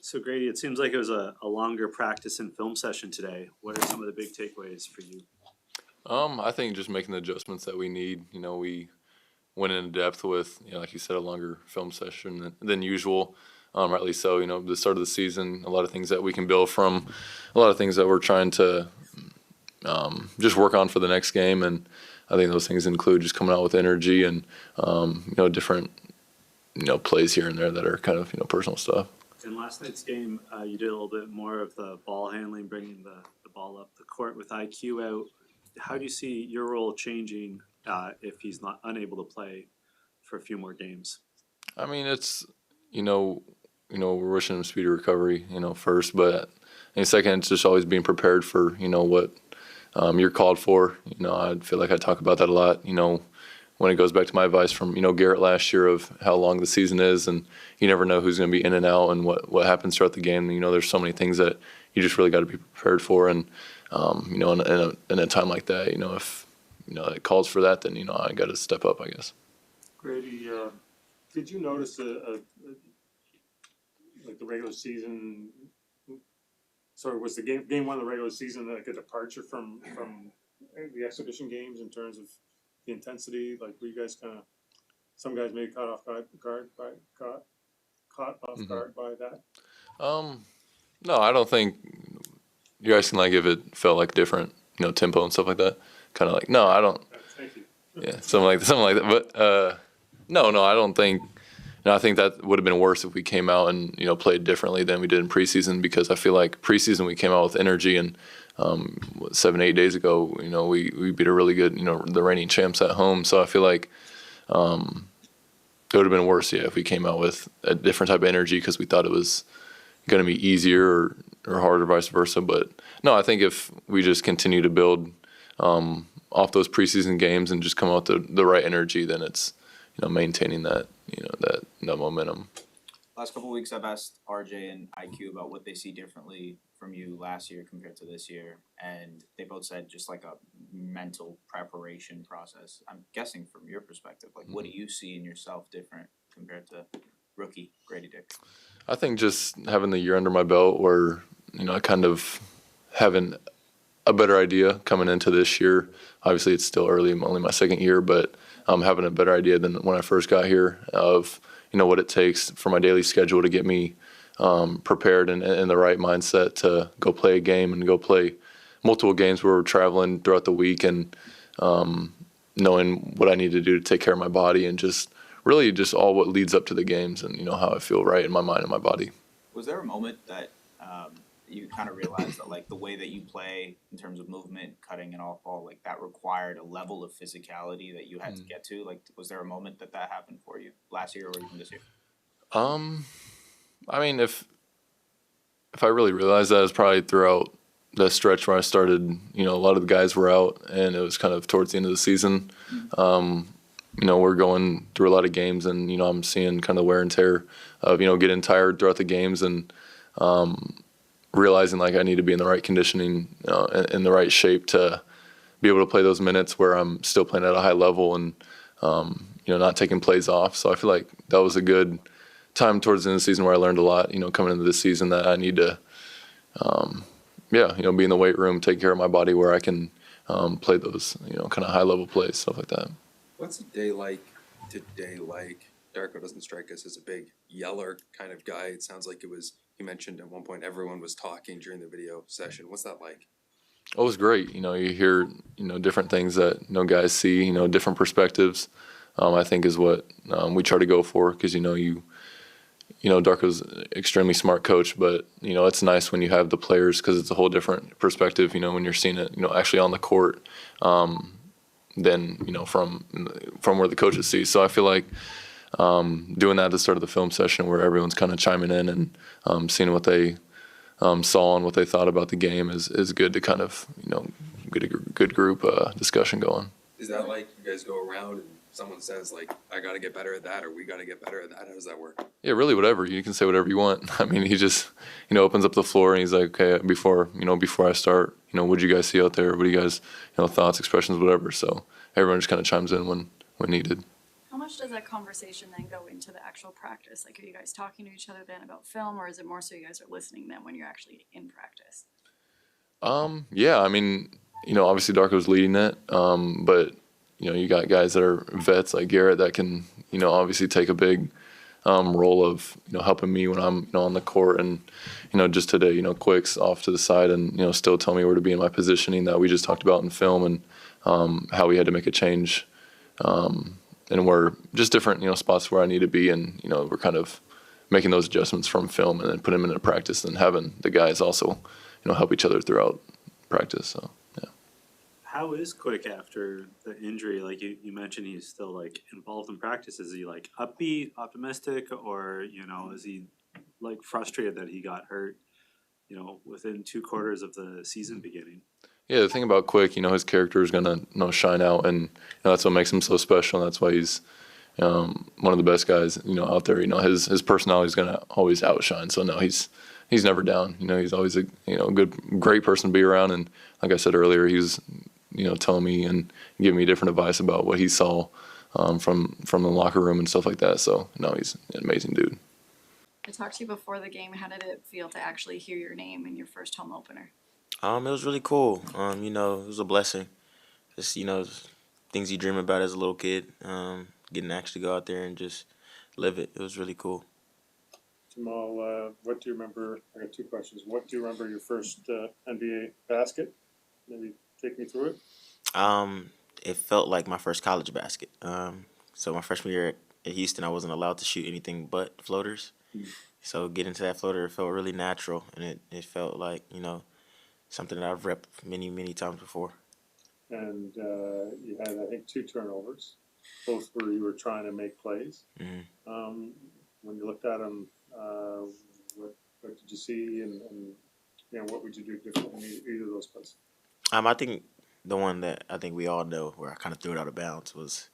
So Grady, it seems like it was a longer practice and film session today. What are some of the big takeaways for you? I think just making the adjustments that we need. We went in depth with, like you said, a longer film session than usual. Rightly so. The start of the season, a lot of things that we can build from, a lot of things that we're trying to just work on for the next game. And I think those things include just coming out with energy and, different, plays here and there that are kind of, personal stuff. In last night's game, you did a little bit more of the ball handling, bringing the ball up the court with IQ out. How do you see your role changing if he's not unable to play for a few more games? I mean, it's, we're wishing him speedy recovery, first, but second, it's just always being prepared for, what you're called for. I feel like I talk about that a lot, when it goes back to my advice from, Garrett last year of how long the season is, and you never know who's going to be in and out and what happens throughout the game. There's so many things that you just really got to be prepared for. And, in a time like that, if, it calls for that, then, I got to step up, I guess. Grady, did you notice like the regular season? Sorry, was the game one of the regular season like a departure from the exhibition games in terms of the intensity? Like, were you guys some guys maybe caught off guard by that? No, I don't think you're asking like if it felt like different, tempo and stuff like that. Kind of like, no, I don't. Thank you. Yeah, something like that. But no, I don't think. I think that would have been worse if we came out and played differently than we did in preseason, because I feel like preseason we came out with energy, and 7-8 days ago, we beat a really good, the reigning champs at home. So I feel like it would have been worse, if we came out with a different type of energy because we thought it was going to be easier or harder, vice versa. But no, I think if we just continue to build off those preseason games and just come out with the right energy, then it's maintaining that that momentum. Last couple of weeks, I've asked RJ and IQ about what they see differently from you last year compared to this year, and they both said just like a mental preparation process. I'm guessing from your perspective, like what do you see in yourself different compared to rookie Gradey Dick? I think just having the year under my belt where, I kind of having a better idea coming into this year. Obviously, it's still early, only my second year, but having a better idea than when I first got here of, what it takes for my daily schedule to get me prepared and in the right mindset to go play a game and go play multiple games where we're traveling throughout the week, and knowing what I need to do to take care of my body and just really just all what leads up to the games and, how I feel right in my mind and my body. Was there a moment that you kind of realized that like the way that you play in terms of movement, cutting and all like that required a level of physicality that you had to get to? Like, was there a moment that happened for you last year or even this year? I mean, if I really realized that, it was probably throughout the stretch where I started, a lot of the guys were out, and it was kind of towards the end of the season. We're going through a lot of games, and, I'm seeing kind of the wear and tear of, getting tired throughout the games, and realizing like I need to be in the right conditioning, in the right shape to be able to play those minutes where I'm still playing at a high level and, not taking plays off. So I feel like that was a good time towards the end of the season where I learned a lot, coming into this season, that I need to, be in the weight room, take care of my body where I can play those, kind of high level plays, stuff like that. What's a day like today like? Darko doesn't strike us as a big yeller kind of guy. It sounds like you mentioned at one point everyone was talking during the video session. What's that like? It was great. You hear, different things that no guys see, different perspectives, I think is what we try to go for, because, Darko's an extremely smart coach, but, it's nice when you have the players, because it's a whole different perspective, when you're seeing it, actually on the court, than, from where the coaches see. So I feel like doing that at the start of the film session where everyone's kind of chiming in and seeing what they saw and what they thought about the game is good to kind of, get a good group discussion going. Is that like you guys go around and someone says like, I got to get better at that, or we got to get better at that? How does that work? Yeah, really whatever. You can say whatever you want. I mean, he just, opens up the floor and he's like, okay, before I start, what'd you guys see out there? What do you guys, thoughts, expressions, whatever. So everyone just kind of chimes in when needed. How much does that conversation then go into the actual practice? Like, are you guys talking to each other then about film, or is it more so you guys are listening then when you're actually in practice? Yeah, I mean, obviously Darko's leading it, but you got guys that are vets like Garrett that can, obviously take a big role of helping me when I'm on the court, and just today, Quick's off to the side and still tell me where to be in my positioning that we just talked about in film, and how we had to make a change, and where just different spots where I need to be, and we're kind of making those adjustments from film and then putting them into practice, and having the guys also help each other throughout practice. So yeah. How is Quick after the injury? Like you mentioned, he's still like involved in practice. Is he like upbeat, optimistic, or is he like frustrated that he got hurt? Within 2 quarters of the season beginning. Yeah, the thing about Quick, his character is gonna shine out, and that's what makes him so special. And that's why he's one of the best guys out there. His personality is gonna always outshine. So no, he's never down. He's always a great person to be around. And like I said earlier, he was telling me and giving me different advice about what he saw from the locker room and stuff like that. So no, he's an amazing dude. I talked to you before the game. How did it feel to actually hear your name in your first home opener? It was really cool. It was a blessing. Just, things you dream about as a little kid. Getting to actually go out there and just live it. It was really cool. Jamal, what do you remember? I got 2 questions. What do you remember your first NBA basket? Maybe take me through it. It felt like my first college basket. So my freshman year at Houston, I wasn't allowed to shoot anything but floaters. So getting to that floater, it felt really natural, and it felt like, something that I've repped many, many times before. And you had, I think, 2 turnovers, both where you were trying to make plays. Mm-hmm. When you looked at them, what did you see, and what would you do differently in either of those plays? I think the one that I think we all know where I kind of threw it out of bounds was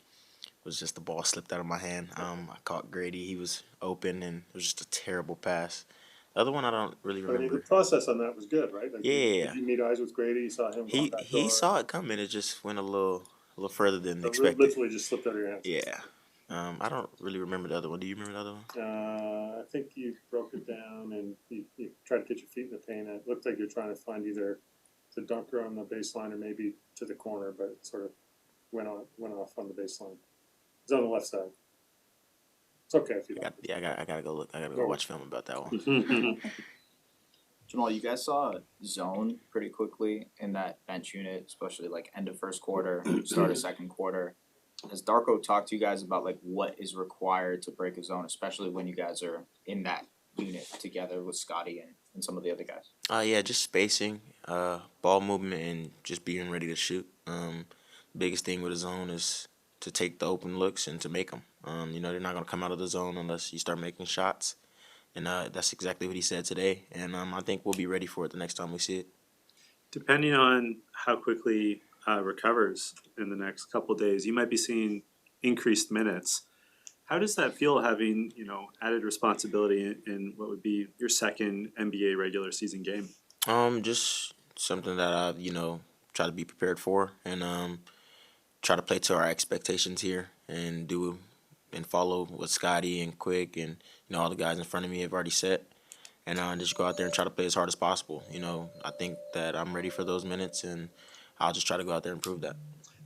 just the ball slipped out of my hand. I caught Gradey. He was open, and it was just a terrible pass. The other one I don't really But I mean, remember. the process on that was good, right? Like, Yeah. Did you meet eyes with Gradey? You saw him go back He saw it coming. It just went a little further than expected. Literally just slipped out of your hands. Yeah. I don't really remember the other one. Do you remember the other one? I think you broke it down and you tried to get your feet in the paint. And it looked like you're trying to find either the dunker on the baseline or maybe to the corner, but it sort of went off on the baseline. It's on the left side. It's okay if you don't. I gotta go look. I gotta go watch film about that one. Jamal, you guys saw a zone pretty quickly in that bench unit, especially like end of first quarter, start of second quarter. Has Darko talked to you guys about like what is required to break a zone, especially when you guys are in that unit together with Scotty and some of the other guys? Yeah, just spacing, ball movement, and just being ready to shoot. Biggest thing with a zone is to take the open looks and to make them. They're not gonna come out of the zone unless you start making shots, and that's exactly what he said today. And I think we'll be ready for it the next time we see it. Depending on how quickly recovers in the next couple of days, you might be seeing increased minutes. How does that feel, having added responsibility in what would be your second NBA regular season game? Just something that I try to be prepared for, and try to play to our expectations here, and do and follow what Scotty and Quick and all the guys in front of me have already set, and just go out there and try to play as hard as possible. I think that I'm ready for those minutes, and I'll just try to go out there and prove that.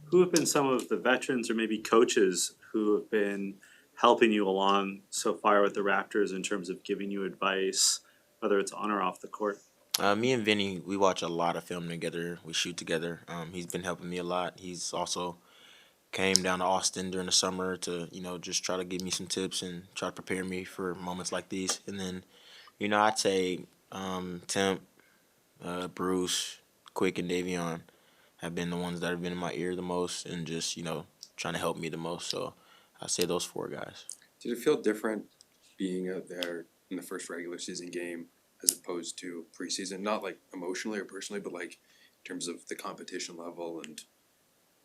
Who have been some of the veterans or maybe coaches who have been helping you along so far with the Raptors in terms of giving you advice, whether it's on or off the court? Me and Vinny, we watch a lot of film together. We shoot together. He's been helping me a lot. He's also came down to Austin during the summer to, just try to give me some tips and try to prepare me for moments like these. And then, I'd say Temp, Bruce, Quick, and Davion have been the ones that have been in my ear the most and just, trying to help me the most. So I'd say those 4 guys. Did it feel different being out there in the first regular season game as opposed to preseason? Not like emotionally or personally, but like in terms of the competition level and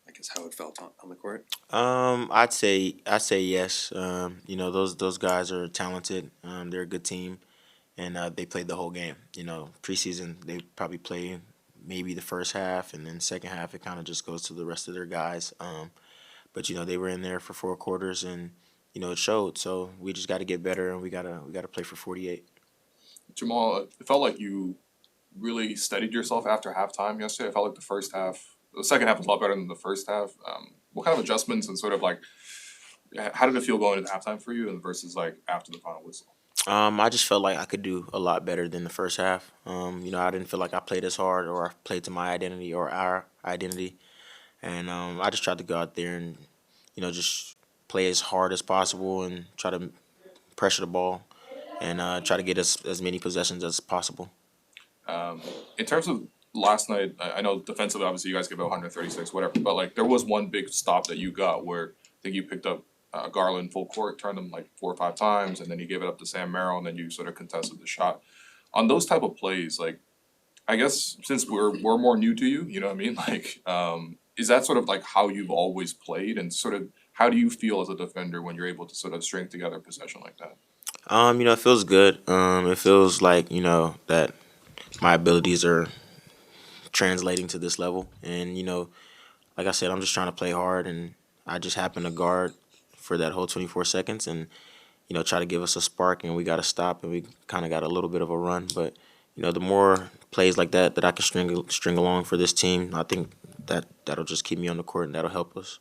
I guess how it felt on the court? I'd say yes. Those guys are talented. They're a good team, and they played the whole game. Preseason they probably play maybe the first half, and then second half it kind of just goes to the rest of their guys. but they were in there for 4 quarters, and it showed. So we just got to get better, and we gotta play for 48. Jamal, it felt like you really steadied yourself after halftime yesterday. I felt like the second half was a lot better than the first half. What kind of adjustments and sort of like, how did it feel going into halftime for you and versus like after the final whistle? I just felt like I could do a lot better than the first half. I didn't feel like I played as hard or I played to my identity or our identity. And I just tried to go out there and, just play as hard as possible and try to pressure the ball and try to get as many possessions as possible. In terms of last night, I know defensively, obviously you guys gave out 136, whatever, but like there was one big stop that you got where I think you picked up Garland full court, turned him like 4 or 5 times, and then you gave it up to Sam Merrill, and then you sort of contested the shot. On those type of plays, like I guess since we're more new to you, you know what I mean? Like, is that sort of like how you've always played, and sort of how do you feel as a defender when you're able to sort of string together a possession like that? It feels good. It feels like, that my abilities are translating to this level. And, like I said, I'm just trying to play hard, and I just happen to guard for that whole 24 seconds and, try to give us a spark, and we got to stop, and we kind of got a little bit of a run. But, the more plays like that I can string along for this team, I think that'll just keep me on the court, and that'll help us.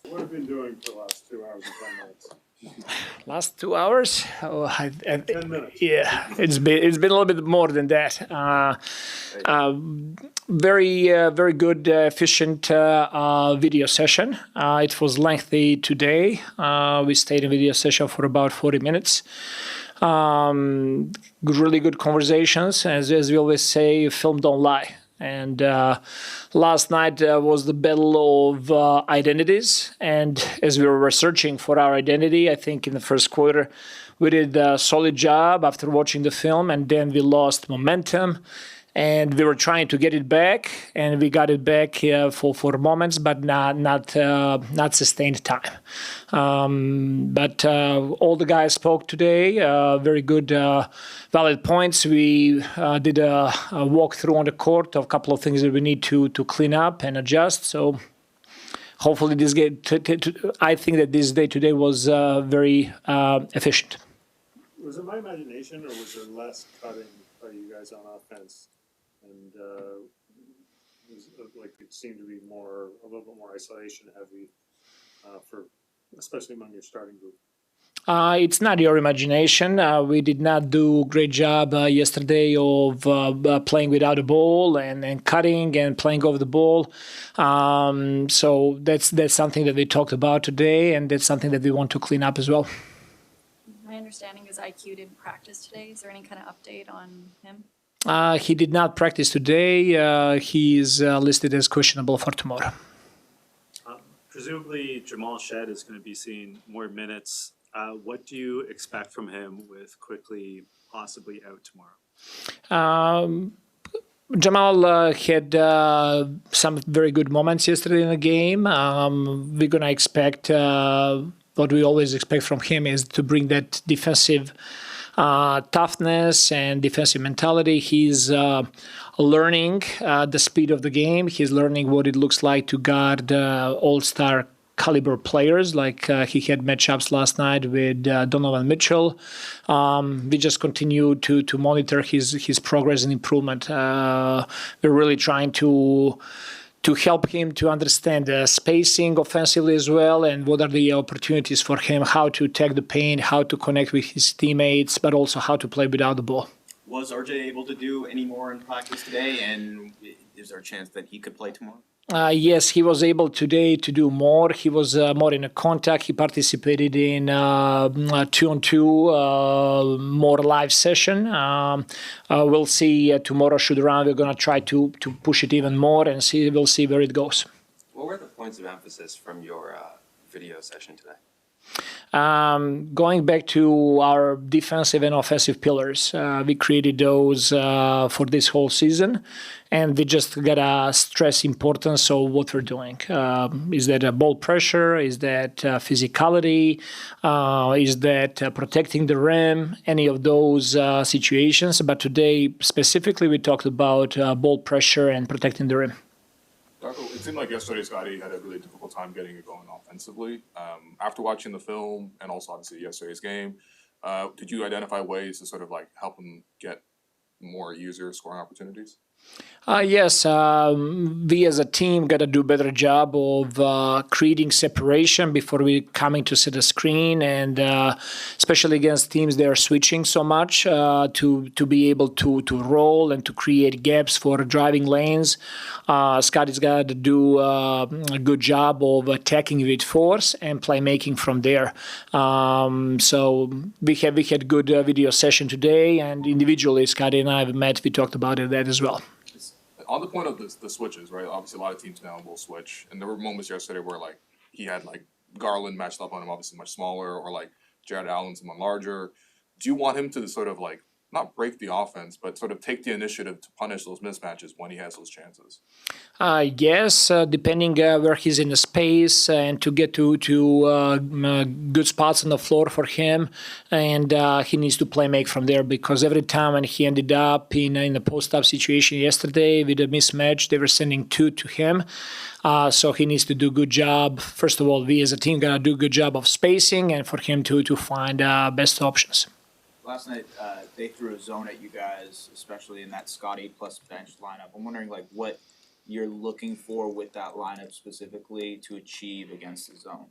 What have you been doing for the last 2 hours and 10 minutes? Last 2 hours? 10 minutes. Yeah, it's been a little bit more than that. Very good, efficient video session. It was lengthy today. We stayed in video session for about 40 minutes. Really good conversations. As we always say, film don't lie. And last night was the battle of identities. And as we were researching for our identity, I think in the first quarter, we did a solid job after watching the film, and then we lost momentum. And we were trying to get it back, and we got it back for moments, but not sustained time. But all the guys spoke today. Very good, valid points. We did a walkthrough on the court of a couple of things that we need to clean up and adjust. So hopefully this game. I think that this day today was very efficient. Was it my imagination, or was there less cutting by you guys on offense? And like it seemed to be a little bit more isolation heavy, especially among your starting group. It's not your imagination. We did not do a great job yesterday of playing without the ball and cutting and playing over the ball. So that's something that we talked about today, and that's something that we want to clean up as well. My understanding is IQ didn't practice today. Is there any kind of update on him? He did not practice today. He is listed as questionable for tomorrow. Presumably Jamal Shead is going to be seeing more minutes. What do you expect from him with quickly possibly out tomorrow? Jamal had some very good moments yesterday in the game. We're going to expect what we always expect from him is to bring that defensive toughness and defensive mentality. He's learning the speed of the game. He's learning what it looks like to guard all-star caliber players. Like he had matchups last night with Donovan Mitchell. We just continue to monitor his progress and improvement. We're really trying to help him to understand the spacing offensively as well, and what are the opportunities for him, how to attack the paint, how to connect with his teammates, but also how to play without the ball. Was RJ able to do any more in practice today, and is there a chance that he could play tomorrow? Yes, he was able today to do more. He was more in a contact. He participated in 2-on-2 more live session. We'll see tomorrow shoot around. We're going to try to push it even more and we'll see where it goes. What were the points of emphasis from your video session today? Going back to our defensive and offensive pillars, we created those for this whole season, and we just gotta stress importance of what we're doing. Is that ball pressure? Is that physicality? Is that protecting the rim? Any of those situations? But today specifically, we talked about ball pressure and protecting the rim. Darko, It seemed like yesterday Scotty had a really difficult time getting it going offensively. After watching the film and also obviously yesterday's game, did you identify ways to sort of like help him get more user scoring opportunities? Yes, we as a team got to do a better job of creating separation before we coming to set a screen, and especially against teams that are switching so much to be able to roll and to create gaps for driving lanes. Scotty's got to do a good job of attacking with force and playmaking from there. So we had good video session today, and individually Scotty and I have met. We talked about that as well. On the point of the switches, right? Obviously, a lot of teams now will switch, and there were moments yesterday where like he had like Garland matched up on him, obviously much smaller, or like Jared Allen, someone larger. Do you want him to sort of like not break the offense, but sort of take the initiative to punish those mismatches when he has those chances? Yes, depending where he's in the space, and to get to good spots on the floor for him, and he needs to play make from there, because every time when he ended up in a post-up situation yesterday with a mismatch, they were sending two to him. So he needs to do a good job. First of all, we as a team gotta do a good job of spacing, and for him to find best options. Last night, they threw a zone at you guys, especially in that Scotty plus bench lineup. I'm wondering like what you're looking for with that lineup specifically to achieve against the zone.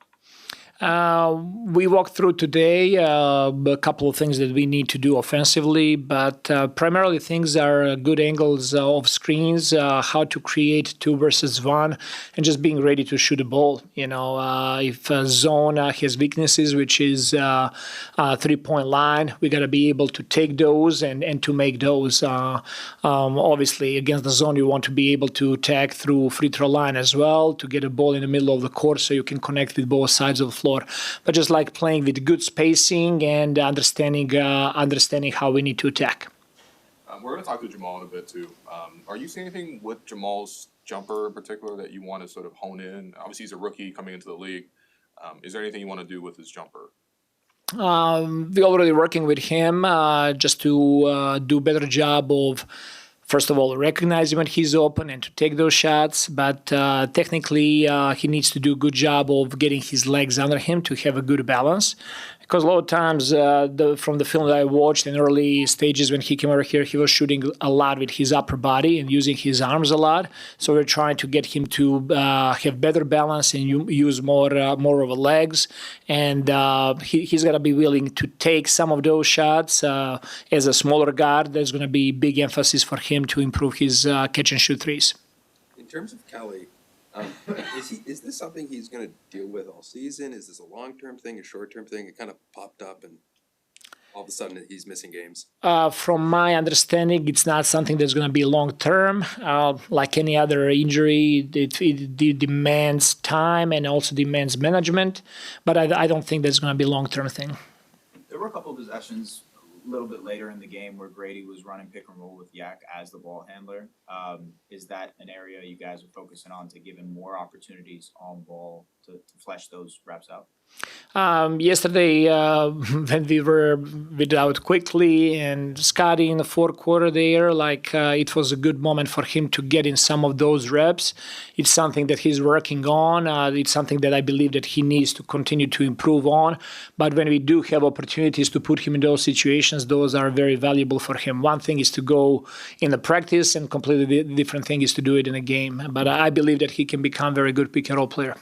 We walked through today a couple of things that we need to do offensively, but primarily things are good angles of screens, how to create 2 versus 1, and just being ready to shoot a ball. You know, if a zone has weaknesses, which is 3-point line, we got to be able to take those and to make those. Obviously, against the zone, you want to be able to attack through free throw line as well, to get a ball in the middle of the court so you can connect with both sides of the floor. But just like playing with good spacing and understanding how we need to attack. We're going to talk to Jamal in a bit too. Are you seeing anything with Jamal's jumper in particular that you want to sort of hone in? Obviously, he's a rookie coming into the league. Is there anything you want to do with his jumper? We're already working with him just to do a better job of, first of all, recognizing when he's open and to take those shots. But technically, he needs to do a good job of getting his legs under him to have a good balance. Because a lot of times, from the film that I watched in early stages when he came over here, he was shooting a lot with his upper body and using his arms a lot. So we're trying to get him to have better balance and use more of the legs. And he's got to be willing to take some of those shots. As a smaller guard, there's going to be big emphasis for him to improve his catch and shoot threes. In terms of Kelly, is this something he's going to deal with all season? Is this a long-term thing, a short-term thing? It kind of popped up and all of a sudden he's missing games. From my understanding, it's not something that's going to be long-term. Like any other injury, it demands time and also demands management. But I don't think that's going to be a long-term thing. There were a couple of possessions a little bit later in the game where Gradey was running pick and roll with Yak as the ball handler. Is that an area you guys are focusing on to give him more opportunities on ball to flesh those reps out? Yesterday, when we were without Quickly and Scotty in the fourth quarter there, it was a good moment for him to get in some of those reps. It's something that he's working on. It's something that I believe that he needs to continue to improve on. But when we do have opportunities to put him in those situations, those are very valuable for him. One thing is to go in the practice, and completely different thing is to do it in a game. But I believe that he can become a very good pick and roll player.